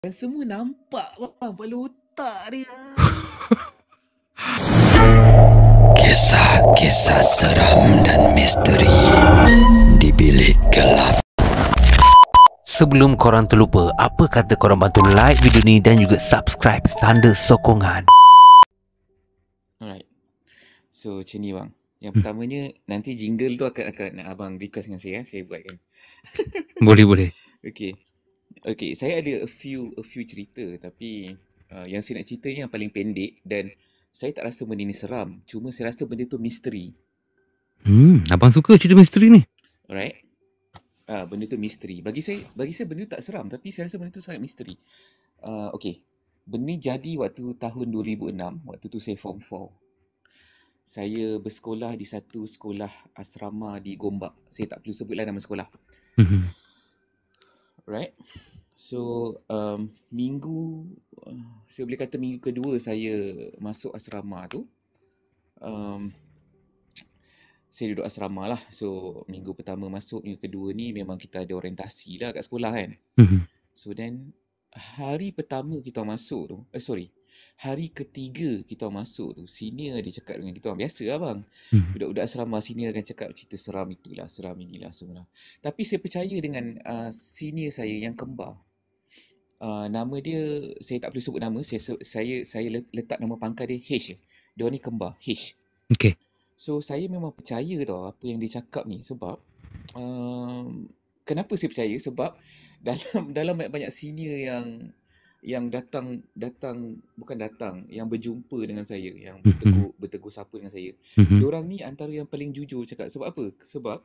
Dan semua nampak bang, kepala otak dia. Kisah-kisah seram dan misteri di bilik gelap. Sebelum korang terlupa, apa kata korang bantu like video ni dan juga subscribe tanda sokongan. Alright. So macam ni bang. Yang pertamanya nanti jingle tu akan abang request dengan saya buatkan. Boleh. Okay, saya ada a few cerita tapi yang saya nak cerita ni yang paling pendek dan saya tak rasa benda ni seram. Cuma saya rasa benda tu misteri. Abang suka cerita misteri ni. Alright. Benda tu misteri. Bagi saya benda tu tak seram tapi saya rasa benda tu sangat misteri. Okay. Benda ni jadi waktu tahun 2006. Waktu tu saya form 4. Saya bersekolah di satu sekolah asrama di Gombak. Saya tak perlu sebutlah nama sekolah. Right. So saya boleh kata minggu kedua saya masuk asrama tu, saya duduk asrama lah. So minggu pertama masuk, minggu kedua ni memang kita ada orientasi lah kat sekolah kan. So then hari pertama kita masuk tu, hari ketiga kita masuk tu, senior dia cakap dengan kita, biasa lah bang, budak-budak asrama senior akan cakap cerita seram itulah, seram inilah semua. Tapi saya percaya dengan senior saya yang kembar. Nama dia, saya tak perlu sebut nama, saya letak nama pangkat dia H. Dia ni kembar, H. Okay. So saya memang percaya tau apa yang dia cakap ni. Sebab kenapa saya percaya? Sebab dalam banyak senior yang yang berjumpa dengan saya, yang bertegur sapa dengan saya, diorang ni antara yang paling jujur cakap. Sebab apa? Sebab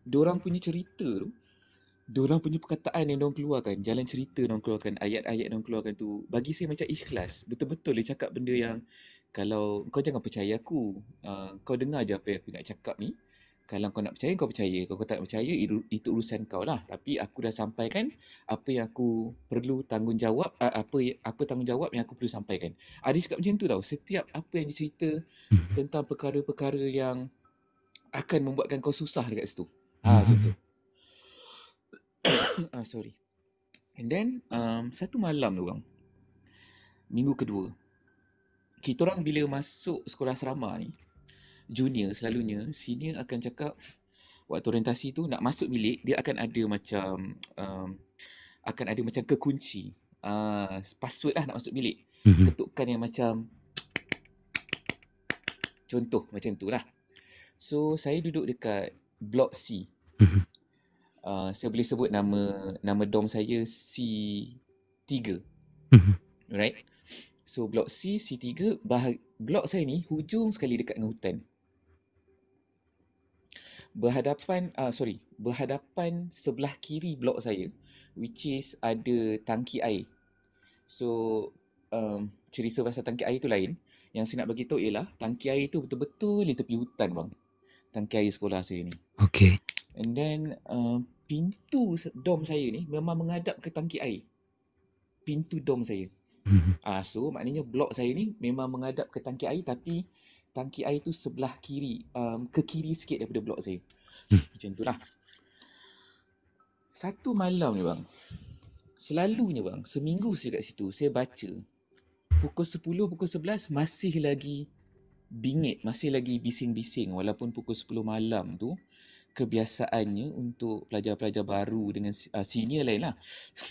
diorang punya cerita tu, diorang punya perkataan yang diorang keluarkan, jalan cerita diorang keluarkan, ayat-ayat diorang keluarkan tu, bagi saya macam ikhlas. Betul-betul dia cakap benda yang, kalau kau jangan percaya aku, kau dengar je apa yang aku nak cakap ni. Kalau kau nak percaya, kau percaya. Kalau kau tak percaya, itu urusan kau lah. Tapi aku dah sampaikan apa yang aku perlu tanggungjawab, apa tanggungjawab yang aku perlu sampaikan. Dia cakap macam tu tau. Setiap apa yang dia cerita tentang perkara-perkara yang akan membuatkan kau susah dekat situ. Macam tu. Sorry. And then, satu malam tu bang, minggu kedua, kita orang bila masuk sekolah asrama ni, junior selalunya, senior akan cakap, waktu orientasi tu nak masuk bilik, dia akan ada macam kekunci, password lah nak masuk bilik. Ketukan yang macam, contoh macam tu lah. So saya duduk dekat blok C. Saya boleh sebut nama dom saya C3. Right? So blok C, C3, blok saya ni hujung sekali dekat dengan hutan. Berhadapan sebelah kiri blok saya, which is ada tangki air. So cerita pasal tangki air tu lain. Yang saya nak bagi tahu ialah tangki air tu betul-betul di tepi hutan bang. Tangki air sekolah saya ni. Okay. And then pintu dom saya ni memang menghadap ke tangki air. Pintu dom saya. So maknanya blok saya ni memang menghadap ke tangki air, tapi tangki air tu sebelah kiri, ke kiri sikit daripada blok saya. Macam tu lah. Satu malam ni bang, selalunya bang, seminggu saya kat situ, saya baca pukul 10, pukul 11 masih lagi bingit, masih lagi bising-bising. Walaupun pukul 10 malam tu kebiasaannya untuk pelajar-pelajar baru dengan senior lain lah.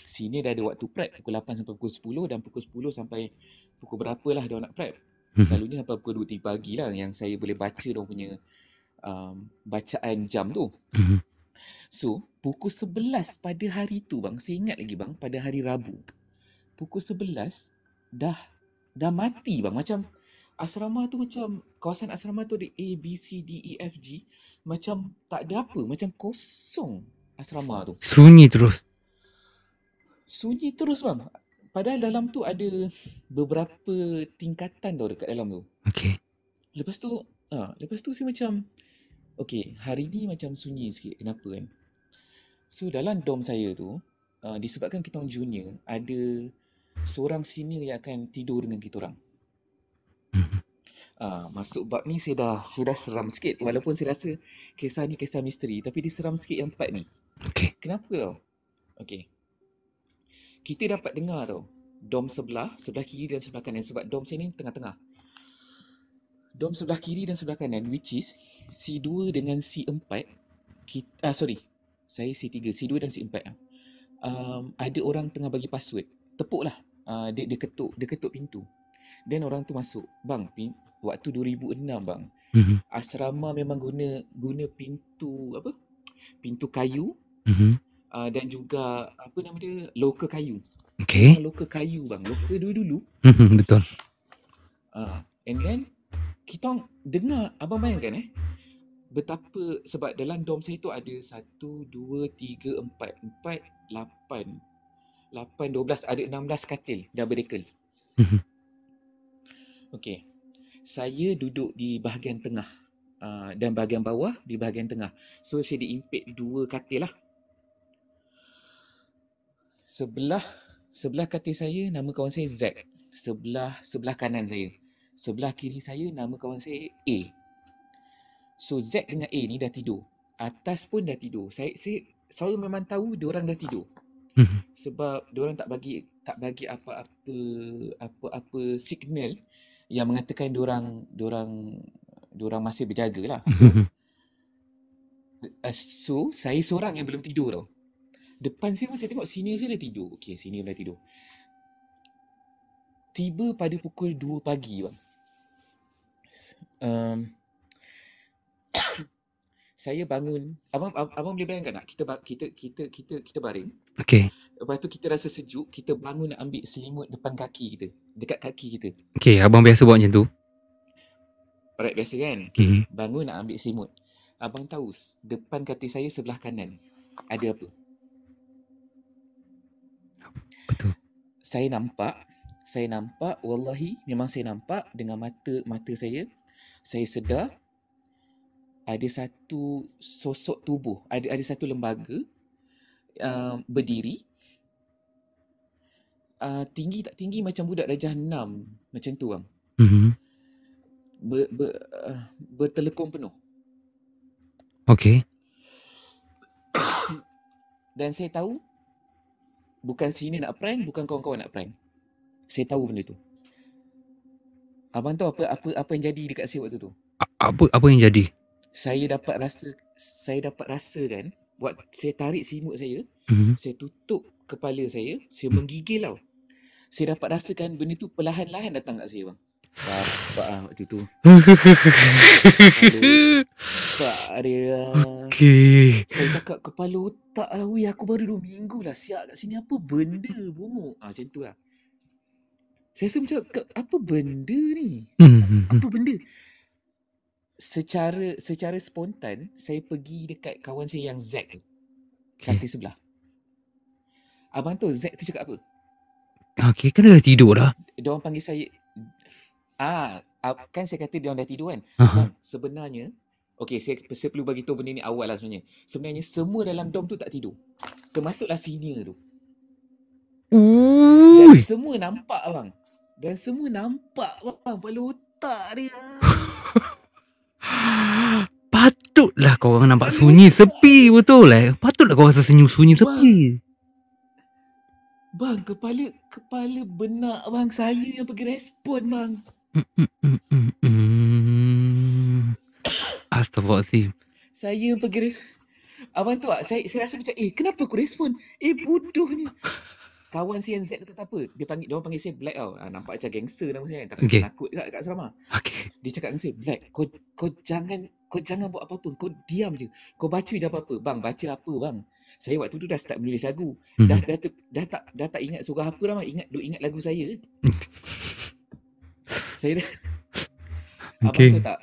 Senior dah ada waktu prep pukul 8 sampai pukul 10, dan pukul 10 sampai pukul berapa lah dia nak prep. Selalunya sampai pukul 2-3 pagi lah yang saya boleh baca dia punya bacaan jam tu. So pukul 11 pada hari tu bang, saya ingat lagi bang, pada hari Rabu, pukul 11 dah mati bang. Macam asrama tu, macam kawasan asrama tu ada A, B, C, D, E, F, G. Macam tak ada apa. Macam kosong asrama tu. Sunyi terus bang. Padahal dalam tu ada beberapa tingkatan tau dekat dalam tu. Okay. Lepas tu saya macam, okay, hari ni macam sunyi sikit. Kenapa kan? So dalam dom saya tu, disebabkan kita orang junior, ada seorang senior yang akan tidur dengan kita orang. Masuk bab ni saya dah seram sikit. Walaupun saya rasa kisah ni kisah misteri, tapi dia seram sikit yang part ni. Okay. Kenapa tau? Okay. kita dapat dengar tau. Dom sebelah kiri dan sebelah kanan. Sebab dom saya ni tengah-tengah. Dom sebelah kiri dan sebelah kanan, which is C2 dengan C4. Saya C3, C2 dan C4. Ada orang tengah bagi password. Tepuk lah. Dia ketuk pintu. Then orang tu masuk. Bang, waktu 2006 bang. Asrama memang guna pintu pintu kayu. Dan juga apa nama dia, loka kayu. Okay. Loka kayu bang. Loka dulu. Betul. And then kita orang dengar, abang bayangkan betapa, sebab dalam dom saya tu ada 1, 2, 3, 4, 8, 12, ada 16 katil double decker. Okey. Saya duduk di bahagian tengah dan bahagian bawah di bahagian tengah. So saya diimpit 2 katil lah. Sebelah katil saya nama kawan saya Zack. Sebelah kanan saya. Sebelah kiri saya nama kawan saya A. So Zack dengan A ni dah tidur. Atas pun dah tidur. Saya memang tahu diorang dah tidur. Sebab diorang tak bagi apa-apa signal yang mengatakan diorang masih berjaga lah. So saya seorang yang belum tidur tau. Depan saya pun saya tengok senior saya dah tidur. Okey, senior dah tidur. Tiba pada pukul 2 pagi bang. Saya bangun. Abang boleh bayangkan tak? Kita baring. Okay. Lepas tu kita rasa sejuk, kita bangun nak ambil selimut depan kaki kita, dekat kaki kita. Okay, abang biasa buat macam tu? Alright, biasa kan? Okay. Bangun nak ambil selimut. Abang tahu depan katil saya sebelah kanan ada apa? Betul. Saya nampak, wallahi memang saya nampak dengan mata saya. Saya sedar ada satu sosok tubuh, ada satu lembaga berdiri, tinggi tak tinggi macam budak darjah 6 macam tu bang. Bertelekung penuh. Okay. Dan saya tahu bukan sini nak prank, bukan kawan-kawan nak prank. Saya tahu benda tu. Abang tahu apa yang jadi dekat saya waktu tu? Apa yang jadi? Saya dapat rasa kan, buat saya tarik selimut saya, saya tutup kepala saya menggigil tau. Saya dapat rasakan benda tu perlahan-lahan datang kat saya bang. Bapak waktu tu. Bapak dia. Okay. Saya cakap kepala otak lah, weh, aku baru 2 minggu lah siap kat sini, apa benda bongok. Macam tu lah. Saya rasa macam, apa benda ni? Apa benda? Secara spontan, saya pergi dekat kawan saya yang Zack tu. Katil sebelah. Abang tahu Zack tu cakap apa? Okay, kan dah tidur dah. Diorang panggil saya, kan saya kata diorang dah tidur kan? Bang, sebenarnya, okay, saya perlu bagi tahu benda ni awal lah sebenarnya. Sebenarnya semua dalam dom tu tak tidur. Termasuklah senior tu. Dan semua nampak bang. Kepala otak dia. Patutlah kau orang nampak sunyi sepi, betul lah. Patutlah kau rasa senyum sunyi sepi. Bang, kepala benak bang, saya yang pergi respon bang. Astaghfirullahaladzim. Saya yang pergi respon. Abang tahu tak, saya rasa macam, kenapa aku respon? Bodohnya. Kawan saya yang Z kata apa? Dia panggil saya Black tau. Nampak macam gangster nama saya kan. Tapi takut dekat asrama. Okay. Dia cakap dengan saya, Black, kau jangan buat apa-apa. Kau diam je. Kau baca je apa-apa. Bang, baca apa bang? Saya waktu tu dah start menulis lagu. Dah tak ingat surah apa dah bang. Ingat lagu saya. Saya dah. Abang tahu tak?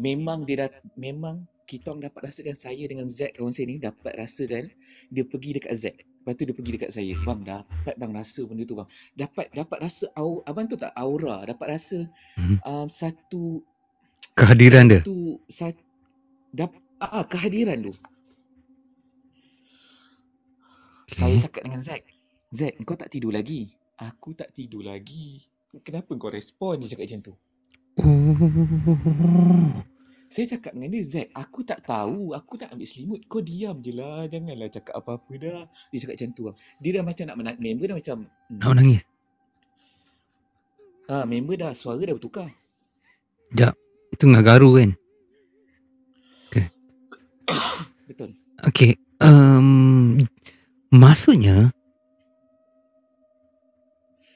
Memang kita orang dapat rasakan, saya dengan Z kawan saya ni dapat rasakan dia pergi dekat Z. Lepas tu dia pergi dekat saya. Bang, dapat bang rasa benda tu bang. Dapat rasa, abang tu tak aura. Dapat rasa satu kehadiran dia. Kehadiran tu. Okay. Saya cakap dengan Zack, kau tak tidur lagi? Aku tak tidur lagi. Kenapa kau respon? Dia cakap macam tu. Saya cakap dengan dia, Zack, aku tak tahu. Aku nak ambil selimut. Kau diam je lah. Janganlah cakap apa-apa dah. Dia cakap macam tu lah. Dia dah macam nak menang. Member dah macam... Nak menangis. member dah, suara dah bertukar. Sekejap. Tengah garu kan? Betul. Okay. Maksudnya,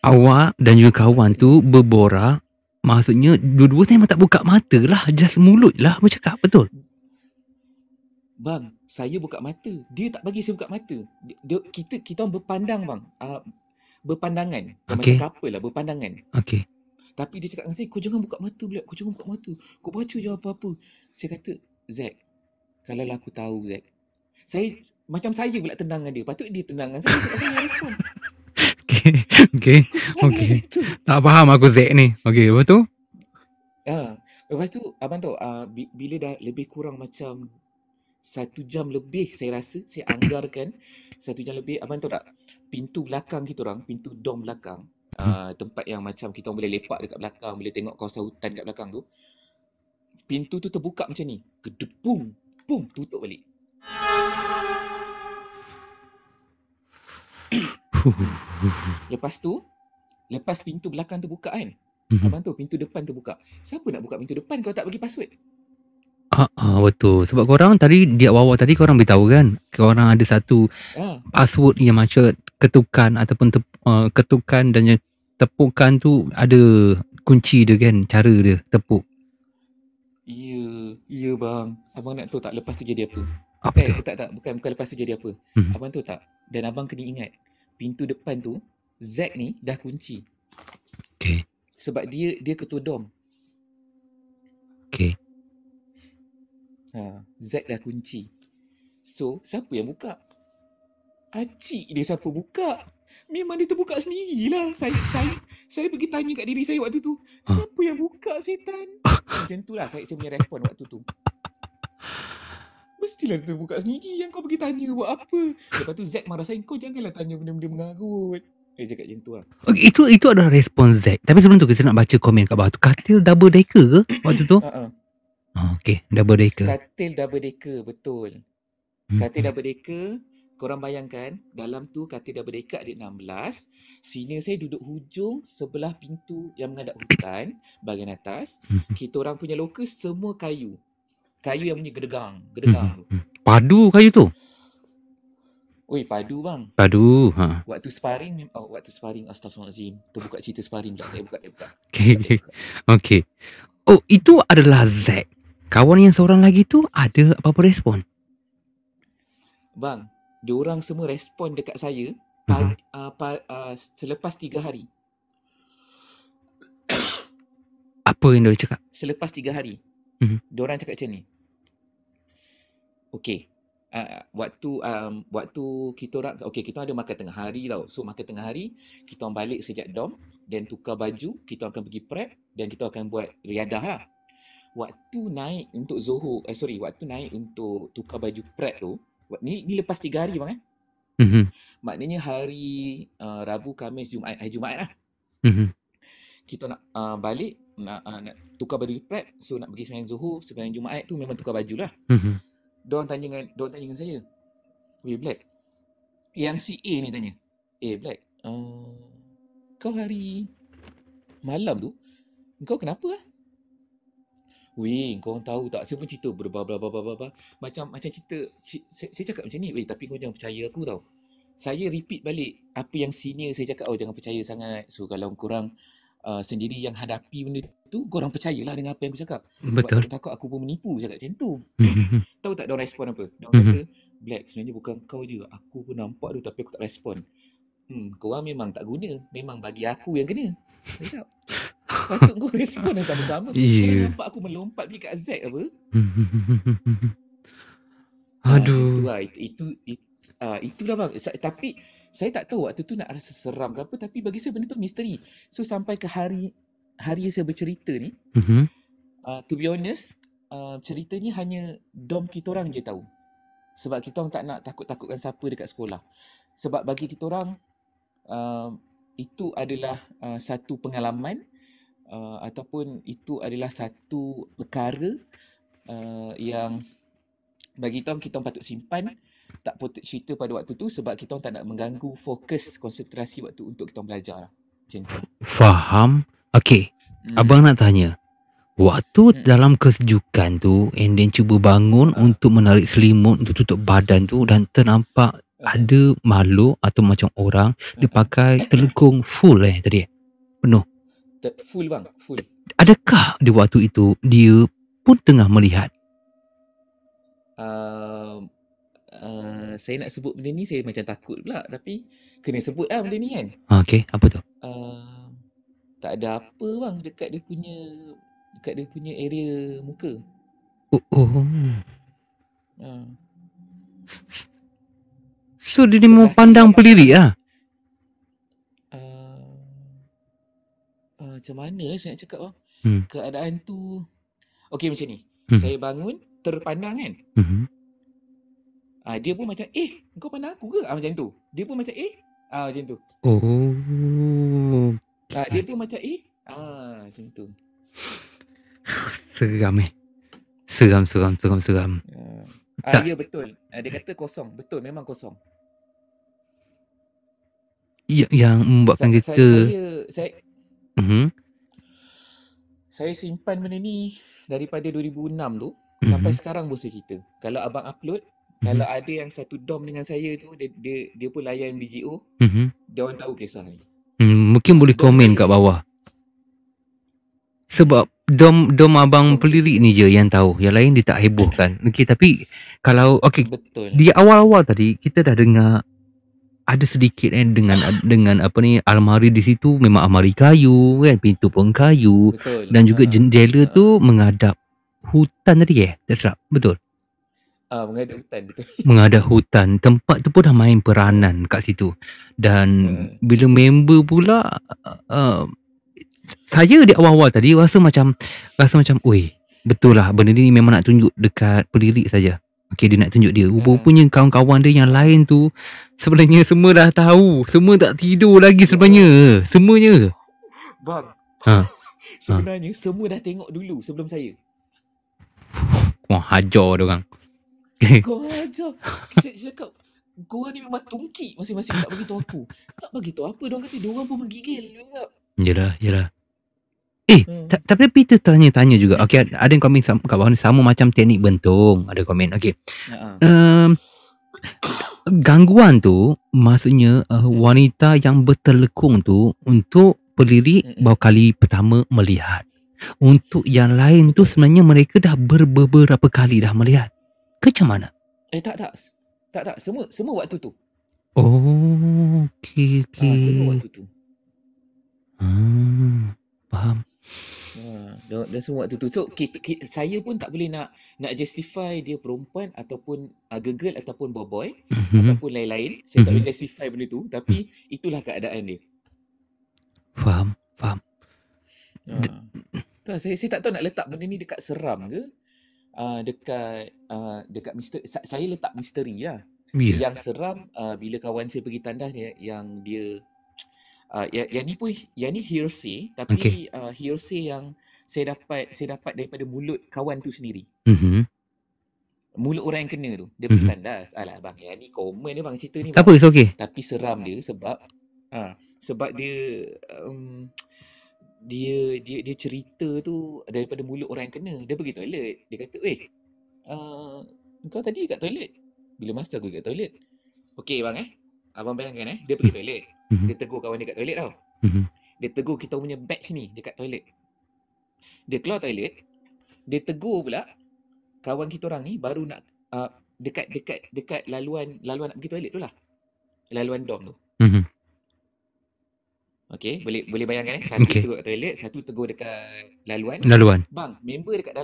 awak dan juga kawan tu berborak. Maksudnya, dua-dua memang tak buka mata lah. Just mulut lah bercakap. Betul? Bang, saya buka mata. Dia tak bagi saya buka mata. Kita orang berpandang, bang. Berpandangan. Okay. Macam couple lah, berpandangan. Okay. Tapi dia cakap dengan saya, kau jangan buka mata, Black. Kau jangan buka mata. Kau baca je apa-apa. Saya kata, Zack, kalau lah aku tahu, Zack. Macam saya pula tenang dengan dia. Patut dia tenang dengan saya. Sebab saya nak respon. Okay. Tak faham aku Zack ni. Okay, lepas tu? Lepas tu, abang tahu, bila dah lebih kurang macam 1 jam lebih, saya rasa, saya anggarkan 1 jam lebih. Abang tahu tak, pintu belakang kita orang, pintu dom belakang, tempat yang macam kita boleh lepak dekat belakang, boleh tengok kawasan hutan kat belakang tu, pintu tu terbuka macam ni, gedepung, pum, tutup balik. Lepas pintu belakang tu buka kan, abang tu pintu depan tu buka. Siapa nak buka pintu depan kalau tak bagi password? Betul. Sebab korang tadi, di awal tadi korang beritahu kan, korang ada satu password yang macam ketukan ataupun ketukan dan tepukan tu ada kunci dia kan, cara dia tepuk. Ya bang. Abang nak tahu tak lepas tu jadi apa? Bukan lepas tu jadi apa. Abang tahu tak? Dan abang kena ingat, pintu depan tu, Zack ni dah kunci. Okay. Sebab dia ketua dom. Okay. Zack dah kunci. So, siapa yang buka? Acik dia siapa buka? Memang dia terbuka sendirilah. Saya pergi tanya kat diri saya waktu tu, siapa yang buka setan? Macam tu lah saya punya respon waktu tu. Mestilah dia terbuka sendiri. Yang kau pergi tanya buat apa? Lepas tu Zack marah saya, kau janganlah tanya benda-benda mengarut. Dia cakap macam tu lah. Okay, itu adalah respon Zack. Tapi sebelum tu kita nak baca komen kat bawah tu. Katil double decker ke waktu tu? Okay, double decker. Katil double decker, betul. Katil double decker, korang bayangkan, dalam tu katil double decker ada 16. Senior saya duduk hujung sebelah pintu yang menghadap hutan, bahagian atas. Kita orang punya loker semua kayu. Kayu yang punya gedegang tu. Padu kayu tu? Oi, padu bang. Padu. Waktu sparring, astagfirullahalazim. Terbuka cerita sparring pula. Tak buka. Okay. Oh, itu adalah Zack. Kawan yang seorang lagi tu ada apa-apa respon? Bang, diorang semua respon dekat saya selepas 3 hari. Apa yang dia cakap? Selepas 3 hari. Diorang cakap macam ni. Okay. Waktu kita orang, kita ada makan tengah hari tau. So makan tengah hari, kita orang balik sekejap dom, dan tukar baju, kita akan pergi prep, dan kita akan buat riadah lah. Waktu naik untuk waktu naik untuk tukar baju prep tu, ni lepas 3 hari bang maknanya hari Rabu, Khamis, Jumaat, hari Jumaat lah. Kita nak balik, nak tukar baju prep. So nak pergi sembahyang Zuhur, sembahyang Jumaat tu memang tukar baju lah. Diorang tanya dengan saya, weh Black, yang si A ni tanya, Black, kau hari malam tu, kau kenapa lah? Weh, kau tahu tak, saya pun cerita macam cerita, saya cakap macam ni, weh tapi kau jangan percaya aku tau. Saya repeat balik apa yang senior saya cakap, jangan percaya sangat. So kalau korang sendiri yang hadapi benda tu, korang percayalah dengan apa yang aku cakap. Betul. Sebab takut aku pun menipu, cakap macam tu. Tahu tak diorang respon apa? Diorang kata, Black, sebenarnya bukan kau je, aku pun nampak tu tapi aku tak respon. Korang memang tak guna, memang bagi aku yang kena. Cakap, patut kau respon yang sama-sama. Kau nampak aku melompat pergi kat Zack apa? Aduh. Itulah bang. Tapi saya tak tahu waktu tu nak rasa seram ke apa, tapi bagi saya benda tu misteri. So sampai ke hari saya bercerita ni, to be honest, ceritanya hanya dom kita orang je tahu. Sebab kita orang tak nak takut-takutkan siapa dekat sekolah. Sebab bagi kita orang, itu adalah satu pengalaman, ataupun itu adalah satu perkara yang bagi kita orang patut simpan, tak patut cerita pada waktu tu sebab kita orang tak nak mengganggu fokus konsentrasi waktu untuk kita orang belajar lah. Macam tu. Faham. Okay, abang nak tanya. Waktu dalam kesejukan tu, and then cuba bangun untuk menarik selimut untuk tutup badan tu, dan ternampak ada makhluk atau macam orang dia pakai telekung full tadi. Penuh. Full bang, full. Adakah di waktu itu dia pun tengah melihat? Saya nak sebut benda ni saya macam takut pula, tapi kena sebut lah benda ni kan. Okay, apa tu? Tak ada apa bang dekat dia punya area muka. So dia mau pandang pelirik lah. Macam mana saya nak cakap bang? Keadaan tu okey macam ni. Saya bangun terpandang kan. Dia pun macam kau pandang aku ke? Macam tu. Dia pun macam macam tu. Dia pun macam macam tu. Seram Seram. Ya betul. Dia kata kosong. Betul, memang kosong. Yang membuatkan kita saya simpan benda ni daripada 2006 tu sampai sekarang pun saya cerita. Kalau abang upload, kalau ada yang satu dom dengan saya tu, dia pun layan BGO, dia orang tahu kisah ni. Mungkin boleh komen kat bawah. Sebab dom abang pelirik ni je yang tahu. Yang lain dia tak hebohkan. Okey, tapi kalau betul. Di awal-awal tadi kita dah dengar ada sedikit dengan apa ni, almari di situ memang almari kayu kan, pintu pun kayu. Betul. Dan juga jendela tu menghadap hutan tadi tak silap, betul? Menghadap hutan, betul. Menghadap hutan. Tempat tu pun dah main peranan kat situ. Dan bila member pula saya di awal-awal tadi rasa macam oi, betul lah benda ni memang nak tunjuk dekat pelirik saja. Okey, dia nak tunjuk dia. Rupanya kawan-kawan dia yang lain tu sebenarnya semua dah tahu. Semua tak tidur lagi sebenarnya. Semuanya. Bang. Sebenarnya semua dah tengok dulu sebelum saya. Wah, hajar dia orang. Kau hajar. Saya cakap, korang ni memang tungki masing-masing tak beritahu aku. Tak beritahu apa, diorang kata diorang pun menggigil. Yalah. Tapi Peter tanya juga. Okey, ada yang komen kat bawah ni sama macam teknik bentung. Ada komen. Okey. Gangguan tu maksudnya wanita yang bertelekung tu untuk pelirik baru kali pertama melihat. Untuk yang lain tu sebenarnya mereka dah beberapa kali dah melihat. Macam mana? Tak. Semua waktu tu. Okey. Semua waktu tu. Faham. Dan semua waktu tu. So saya pun tak boleh nak justify dia perempuan ataupun girl ataupun boy ataupun lain-lain. Saya tak boleh justify benda tu, tapi itulah keadaan dia. Faham. Saya tak tahu nak letak benda ni dekat seram ke, dekat misteri. Saya letak misteri lah. Yang seram bila kawan saya pergi tandas yang dia yang ni hearsay, tapi hearsay yang saya dapat daripada mulut kawan tu sendiri. Mulut orang yang kena tu, dia pergi tandas. Alah bang, yang ni komen dia bang, cerita ni bang. Tak apa, it's okay. Tapi seram dia sebab dia cerita tu daripada mulut orang yang kena. Dia pergi toilet, dia kata, kau tadi kat toilet? Bila masa aku kat toilet? Okey bang abang bayangkan dia pergi toilet. Dia tegur kawan dia kat toilet tau. Dia tegur kita punya batch ni dekat toilet. Dia keluar toilet, dia tegur pula kawan kita orang ni baru nak dekat laluan nak pergi toilet tu lah. Laluan dom tu. Okey, boleh bayangkan satu tegur kat toilet, satu tegur dekat laluan. Bang, member dekat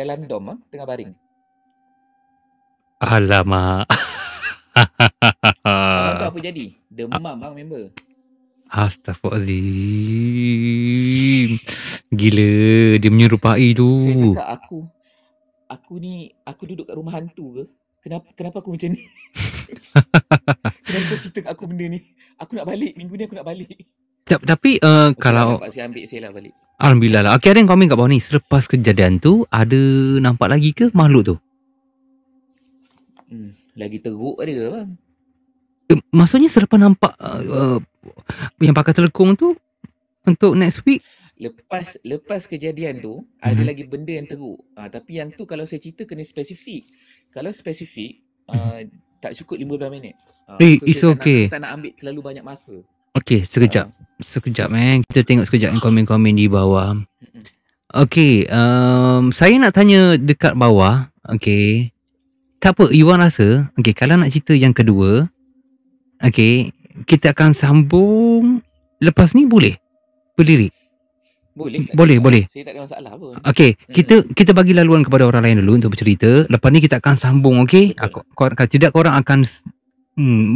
dalam dom tengah baring. Alamak. Abang tahu apa jadi? Demam bang member. Astaghfirullahaladzim. Gila, dia menyerupai tu. Saya cakap aku duduk kat rumah hantu ke? Kenapa aku macam ni? Kenapa kau cerita kat aku benda ni? Aku nak balik, minggu ni aku nak balik. Tapi Okey lah, kalau dapat saya ambil saya lah balik. Alhamdulillah lah. Okay, ada yang komen kat bawah ni. Selepas kejadian tu, ada nampak lagi ke makhluk tu? Lagi teruk ada ke bang? Maksudnya selepas nampak yang pakai telekung tu, untuk next week? Lepas kejadian tu, ada lagi benda yang teruk. Tapi yang tu kalau saya cerita kena spesifik. Kalau spesifik, tak cukup 15 minit. It's saya okay. tak nak ambil terlalu banyak masa. Okay, sekejap. Sekejap, Kita tengok sekejap yang komen-komen di bawah. Okay, saya nak tanya dekat bawah. Okay. Tak apa, Iwan rasa, okay, kalau nak cerita yang kedua, okay, kita akan sambung lepas ni boleh? Berdiri? Boleh. Saya tak ada masalah pun. Okay, kita bagi laluan kepada orang lain dulu untuk bercerita. Lepas ni kita akan sambung, okay? Kalau tidak, korang akan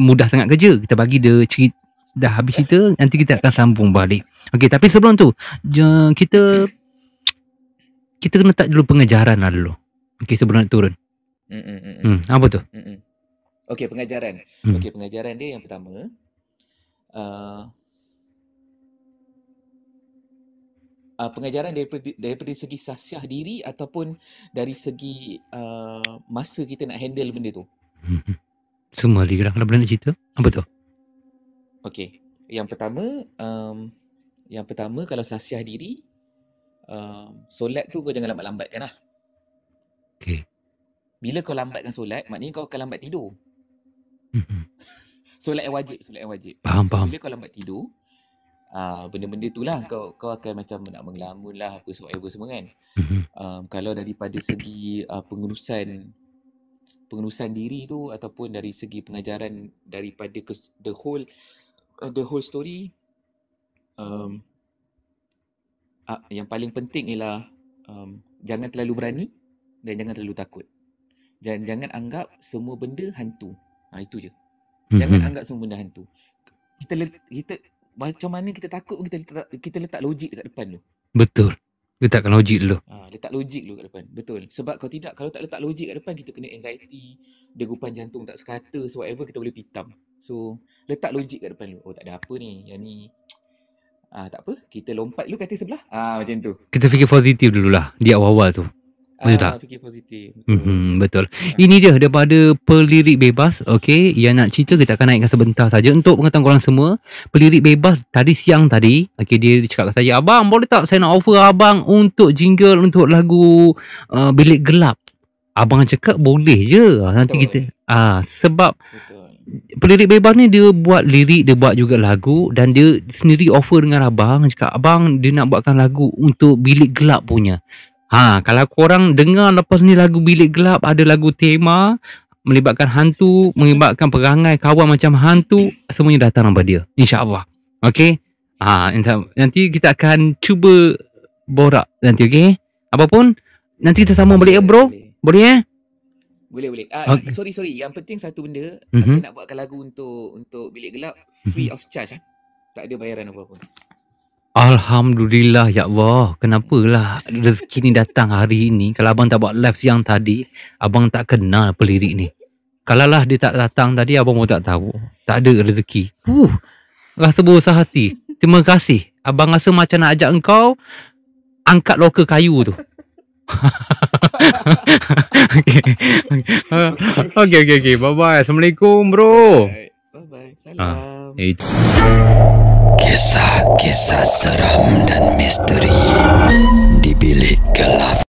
mudah sangat kerja. Kita bagi dia cerita, dah habis cerita, nanti kita akan sambung balik. Okay, tapi sebelum tu, kita kena tak dulu pengejaran lah dulu. Okay, sebelum nak turun. Apa tu? Okey, pengajaran. Okey, pengajaran dia yang pertama, pengajaran daripada segi sasiah diri ataupun dari segi masa kita nak handle benda tu. Semua lagi lah kalau boleh nak cerita. Apa tu? Okey, yang pertama kalau sasiah diri, solat tu kau jangan lambat-lambatkan lah. Okey. Bila kau lambatkan solat, maknanya kau akan lambat tidur. Solat yang wajib. Faham. Bila kau lambat tidur, benda-benda tu lah kau akan macam nak mengelamun lah, apa whatever semua kan. Kalau daripada segi pengurusan diri tu ataupun dari segi pengajaran daripada the whole story, yang paling penting ialah jangan terlalu berani dan jangan terlalu takut. Jangan anggap semua benda hantu. Itu je. Jangan anggap semua benda hantu. Kita macam mana kita takut, kita letak logik dekat depan tu. Betul. Letakkan logik dulu. Letak logik dulu kat depan. Betul. Sebab kalau tak letak logik kat depan, kita kena anxiety, degupan jantung tak sekata, so whatever kita boleh pitam. So, letak logik kat depan dulu. Oh, tak ada apa ni. Yang ni tak apa. Kita lompat dulu katil sebelah. Macam tu. Kita fikir positif dululah di awal-awal tu. Betul tak? Fikir positif. Betul. Ini dia daripada Pelirik Bebas. Okay, yang nak cerita kita akan naikkan sebentar saja. Untuk pengetahuan korang semua, Pelirik Bebas siang tadi, okay, dia cakap kat saya, abang boleh tak saya nak offer abang untuk jingle untuk lagu Bilik Gelap. Abang cakap boleh je. Nanti kita sebab Pelirik Bebas ni dia buat lirik, dia buat juga lagu, dan dia sendiri offer dengan abang, cakap abang dia nak buatkan lagu untuk Bilik Gelap punya. Kalau korang dengar lepas ni lagu Bilik Gelap, ada lagu tema melibatkan hantu, melibatkan perangai kawan macam hantu, semuanya datang daripada dia, insya-Allah. Okey. Nanti kita akan cuba borak nanti, okey? Apapun nanti kita sambung balik bro. Boleh? Boleh. Sorry. Yang penting satu benda, saya nak buatkan lagu untuk Bilik Gelap free of charge. Tak ada bayaran apa-apa. Alhamdulillah, ya Allah. Kenapalah rezeki ni datang hari ini? Kalau abang tak buat live siang tadi, abang tak kenal Pelirik ni. Kalau lah dia tak datang tadi, abang pun tak tahu. Tak ada rezeki. Rasa berusaha hati. Terima kasih. Abang rasa macam nak ajak engkau angkat loker kayu tu. Okay. Bye-bye. Assalamualaikum bro. Bye-bye. Salam. Kisah-kisah seram dan misteri di Bilik Gelap.